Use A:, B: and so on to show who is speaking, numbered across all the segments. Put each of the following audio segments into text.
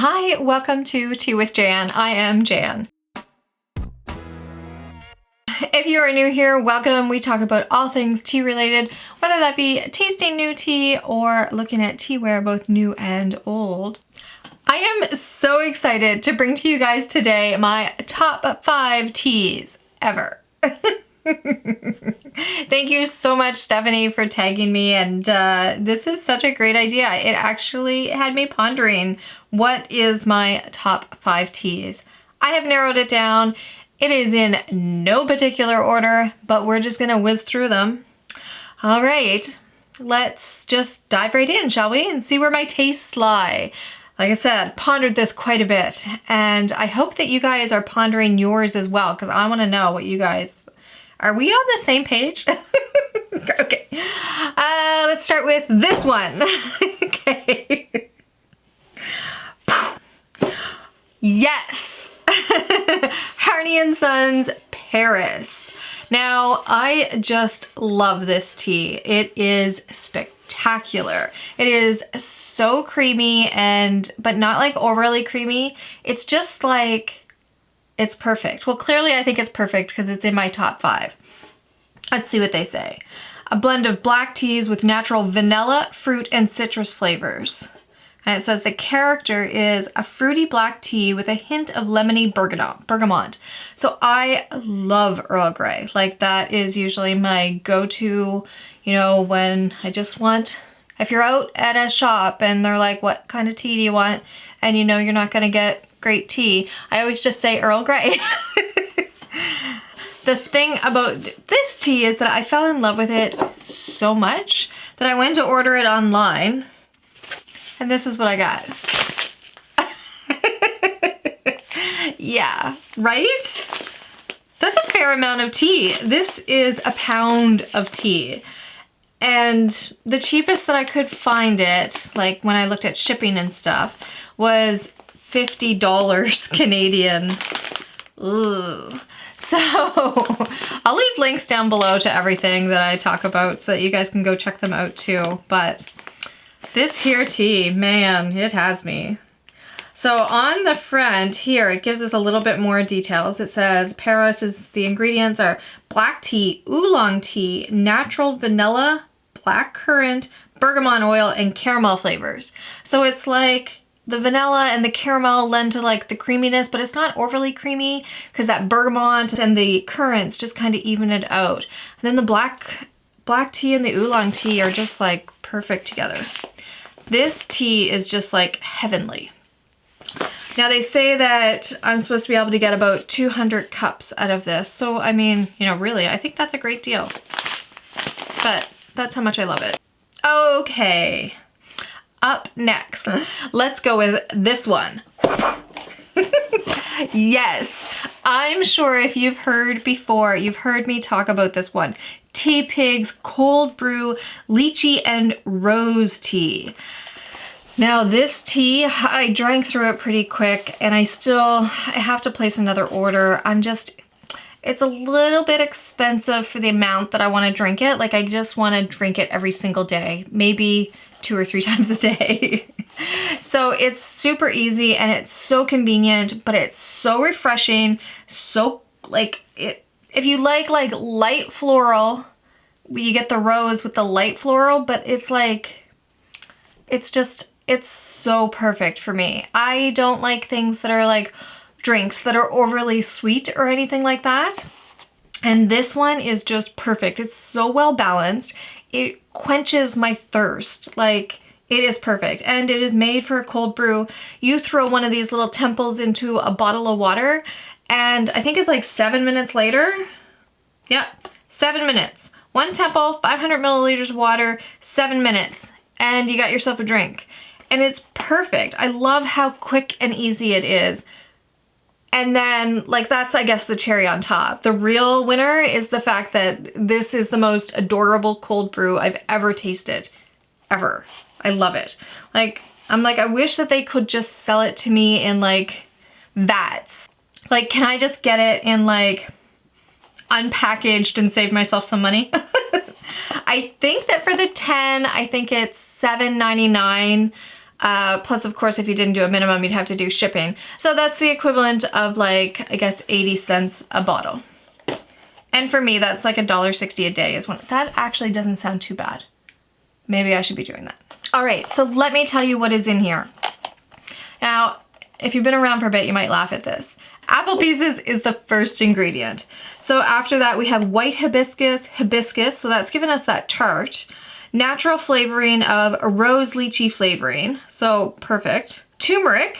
A: Hi, welcome to Tea with Jann. I am Jann. If you are new here, welcome. We talk about all things tea related, whether that be tasting new tea or looking at teaware, both new and old. I am so excited to bring to you guys today my top 5 teas ever. Thank you so much, Stephanie, for tagging me, and this is such a great idea. It actually had me pondering what is my top 5 teas. I have narrowed it down. It is in no particular order, but we're just gonna whiz through them. All right, let's just dive right in, shall we, and see where my tastes lie. Like I said, pondered this quite a bit, and I hope that you guys are pondering yours as well, because I want to know what you guys... Are we on the same page? Okay. Let's start with this one. Okay. Yes. Harney and Sons Paris. Now, I just love this tea. It is spectacular. It is so creamy but not like overly creamy. It's just like, it's perfect. Well, clearly I think it's perfect because it's in my top 5. Let's see what they say. A blend of black teas with natural vanilla, fruit, and citrus flavors. And it says the character is a fruity black tea with a hint of lemony bergamot. So I love Earl Grey. Like, that is usually my go-to, you know, when I just want, if you're out at a shop and they're like, what kind of tea do you want? And you know you're not gonna get great tea, I always just say Earl Grey. The thing about this tea is that I fell in love with it so much that I went to order it online. And this is what I got. Yeah, right? That's a fair amount of tea. This is a pound of tea. And the cheapest that I could find it, like when I looked at shipping and stuff, was $50 Canadian. Ugh. So I'll leave links down below to everything that I talk about so that you guys can go check them out too. But this here tea, man, it has me. So on the front here, it gives us a little bit more details. It says the ingredients are black tea, oolong tea, natural vanilla, black currant, bergamot oil, and caramel flavors. So it's like the vanilla and the caramel lend to like the creaminess, but it's not overly creamy because that bergamot and the currants just kind of even it out. And then the black tea and the oolong tea are just like perfect together. This tea is just like heavenly. Now they say that I'm supposed to be able to get about 200 cups out of this. So I mean, you know, really, I think that's a great deal. But that's how much I love it. Okay. Up next, let's go with this one. Yes, I'm sure if you've heard before, you've heard me talk about this one. Tea Pig's Cold Brew Lychee and Rose Tea. Now this tea, I drank through it pretty quick and I have to place another order. It's a little bit expensive for the amount that I want to drink it. Like, I just want to drink it every single day, maybe 2 or 3 times a day. So it's super easy and it's so convenient, but it's so refreshing. So like if you like light floral, you get the rose with the light floral, but it's like, it's so perfect for me. I don't like things that are like drinks that are overly sweet or anything like that. And this one is just perfect. It's so well balanced. It quenches my thirst. Like, it is perfect. And it is made for a cold brew. You throw one of these little temples into a bottle of water and I think it's like 7 minutes later. Yeah, 7 minutes. 1 temple, 500 milliliters of water, 7 minutes. And you got yourself a drink. And it's perfect. I love how quick and easy it is. And then, like, that's, I guess, the cherry on top. The real winner is the fact that this is the most adorable cold brew I've ever tasted. Ever. I love it. Like, I'm like, I wish that they could just sell it to me in, like, vats. Like, can I just get it in, like, unpackaged and save myself some money? I think that for the 10, I think it's $7.99. Plus, of course, if you didn't do a minimum, you'd have to do shipping. So that's the equivalent of like, I guess, 80 cents a bottle. And for me, that's like $1.60 a day is one. That actually doesn't sound too bad. Maybe I should be doing that. All right, so let me tell you what is in here. Now, if you've been around for a bit, you might laugh at this. Apple pieces is the first ingredient. So after that, we have white hibiscus, so that's given us that tart. Natural flavoring of a rose lychee flavoring, so perfect. Turmeric's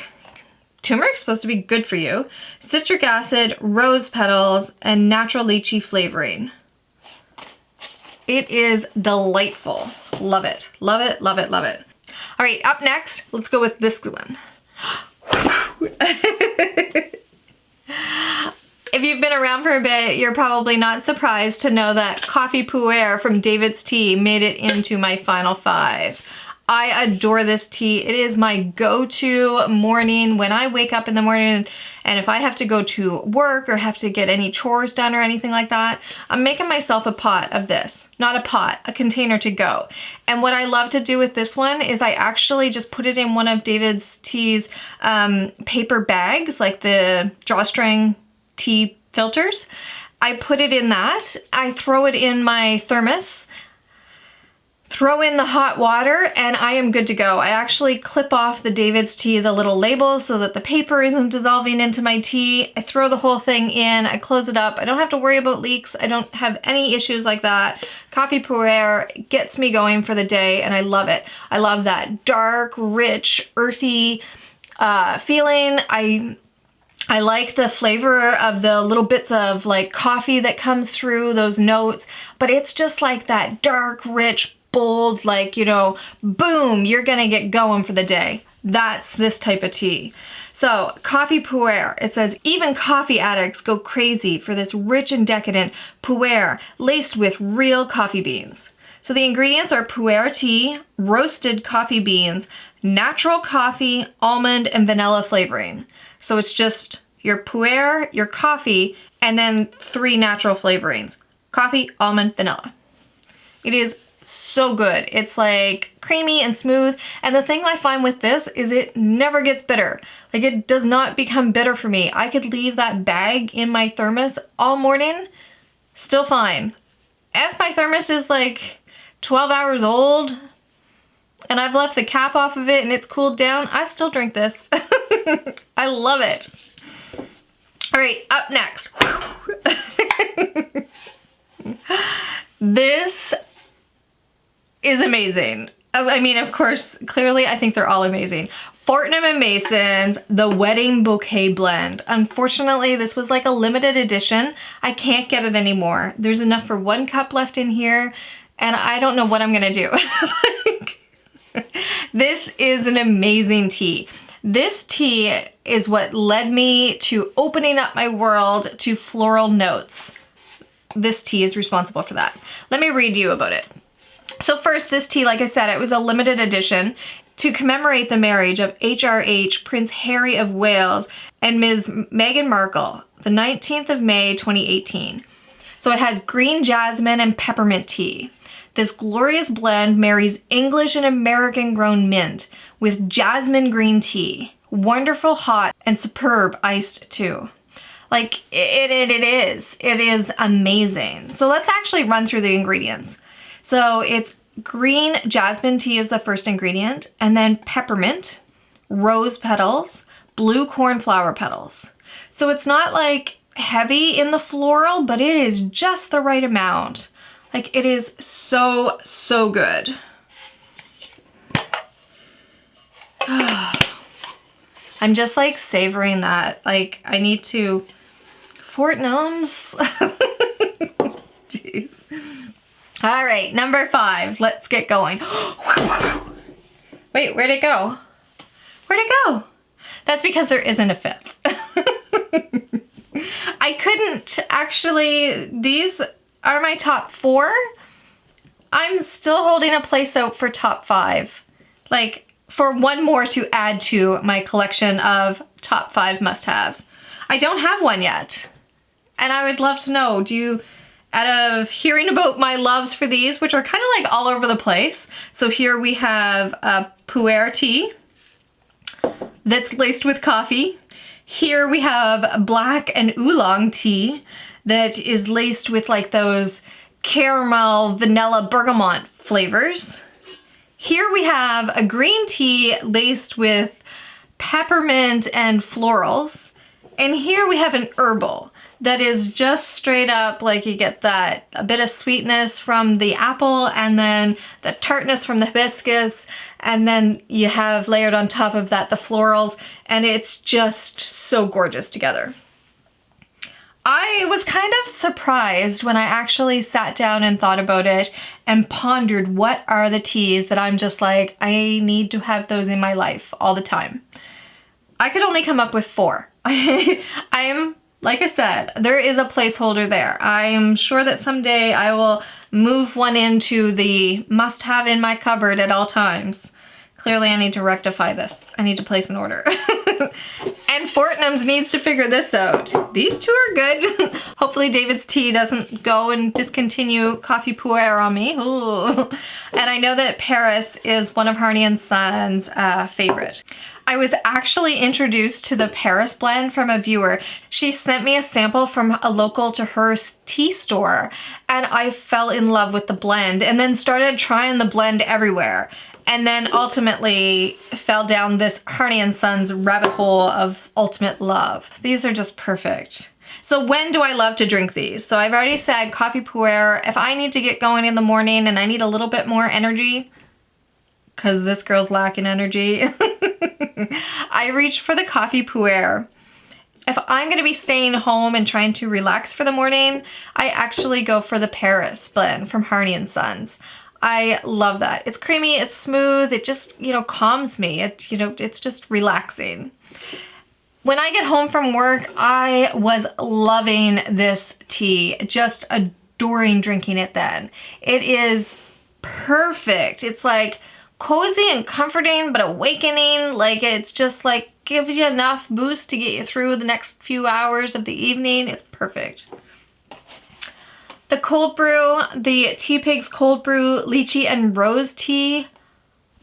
A: supposed to be good for you. Citric acid, rose petals, and natural lychee flavoring. It is delightful. Love it, love it, love it, love it. All right, up next, let's go with this one. If you've been around for a bit, you're probably not surprised to know that Coffee Pu'erh from David's Tea made it into my final 5. I adore this tea. It is my go-to morning when I wake up in the morning, and if I have to go to work or have to get any chores done or anything like that, I'm making myself a pot of this. Not a pot, a container to go. And what I love to do with this one is I actually just put it in one of David's Tea's paper bags, like the drawstring tea filters. I put it in that. I throw it in my thermos, throw in the hot water, and I am good to go. I actually clip off the David's Tea, the little label, so that the paper isn't dissolving into my tea. I throw the whole thing in, I close it up. I don't have to worry about leaks. I don't have any issues like that. Coffee Pu'erh gets me going for the day, and I love it. I love that dark, rich, earthy feeling. I like the flavor of the little bits of like coffee that comes through, those notes, but it's just like that dark, rich, bold, like, you know, boom, you're gonna get going for the day. That's this type of tea. So Coffee Pu'erh, it says, even coffee addicts go crazy for this rich and decadent Pu'erh laced with real coffee beans. So the ingredients are Pu'erh tea, roasted coffee beans, natural coffee, almond, and vanilla flavoring. So it's just your Pu'erh, your coffee, and then 3 natural flavorings. Coffee, almond, vanilla. It is so good. It's like creamy and smooth. And the thing I find with this is it never gets bitter. Like it does not become bitter for me. I could leave that bag in my thermos all morning, still fine. If my thermos is like 12 hours old and I've left the cap off of it and it's cooled down, I still drink this. I love it. All right, up next. This is amazing. I mean, of course, clearly I think they're all amazing. Fortnum Mason's The Wedding Bouquet Blend. Unfortunately, this was like a limited edition. I can't get it anymore. There's enough for 1 cup left in here, and I don't know what I'm gonna do. This is an amazing tea. This tea is what led me to opening up my world to floral notes. This tea is responsible for that. Let me read you about it. So first, this tea, like I said, it was a limited edition to commemorate the marriage of HRH Prince Harry of Wales and Ms. Meghan Markle, the 19th of May, 2018. So it has green jasmine and peppermint tea. This glorious blend marries English and American grown mint with jasmine green tea. Wonderful hot and superb iced too. Like it is amazing. So let's actually run through the ingredients. So it's green jasmine tea is the first ingredient, and then peppermint, rose petals, blue cornflower petals. So it's not like heavy in the floral, but it is just the right amount. Like it is so, so good. I'm just like savoring that. Like I need to, Fortnums. Jeez. All right, number 5, let's get going. Wait, where'd it go? Where'd it go? That's because there isn't a 5th. I couldn't actually, these are my top 4. I'm still holding a place out for top 5. Like for one more to add to my collection of top 5 must-haves. I don't have one yet. And I would love to know, do you, out of hearing about my loves for these, which are kind of like all over the place. So here we have Pu'erh tea. that's laced with coffee. Here we have black and oolong tea that is laced with like those caramel, vanilla, bergamot flavors. Here we have a green tea laced with peppermint and florals. And here we have an herbal that is just straight up like you get that a bit of sweetness from the apple and then the tartness from the hibiscus, and then you have layered on top of that the florals, and it's just so gorgeous together. I was kind of surprised when I actually sat down and thought about it and pondered what are the teas that I'm just like, I need to have those in my life all the time. I could only come up with 4. I'm, like I said, there is a placeholder there. I'm sure that someday I will move one into the must-have in my cupboard at all times. Clearly I need to rectify this. I need to place an order. And Fortnum's needs to figure this out. These two are good. Hopefully DAVIDsTEA doesn't go and discontinue coffee Pu'erh on me. Ooh. And I know that Paris is one of Harney and Son's favorite. I was actually introduced to the Paris blend from a viewer. She sent me a sample from a local to her tea store, and I fell in love with the blend and then started trying the blend everywhere. And then ultimately fell down this Harney and Sons rabbit hole of ultimate love. These are just perfect. So when do I love to drink these? So I've already said coffee Pu'erh. If I need to get going in the morning and I need a little bit more energy, because this girl's lacking energy, I reach for the coffee Pu'erh. If I'm gonna be staying home and trying to relax for the morning, I actually go for the Paris blend from Harney and Sons. I love that. It's creamy, it's smooth, it just, calms me. It's just relaxing. When I get home from work, I was loving this tea, just adoring drinking it then. It is perfect. It's like cozy and comforting, but awakening. Like it's just like gives you enough boost to get you through the next few hours of the evening. It's perfect. The cold brew, the Teapigs cold brew lychee and rose tea,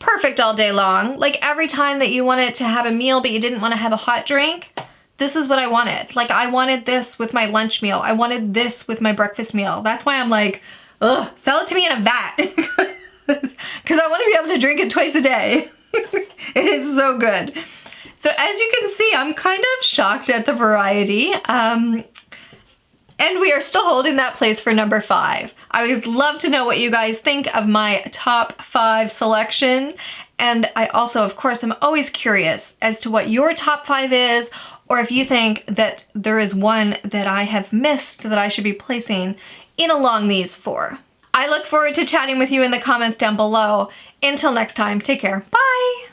A: perfect all day long. Like every time that you wanted to have a meal but you didn't want to have a hot drink, this is what I wanted. Like I wanted this with my lunch meal. I wanted this with my breakfast meal. That's why I'm like, ugh, sell it to me in a vat. Because I want to be able to drink it twice a day. It is so good. So as you can see, I'm kind of shocked at the variety. And we are still holding that place for number 5. I would love to know what you guys think of my top 5 selection. And I also, of course, am always curious as to what your top 5 is, or if you think that there is one that I have missed that I should be placing in along these 4. I look forward to chatting with you in the comments down below. Until next time, take care. Bye!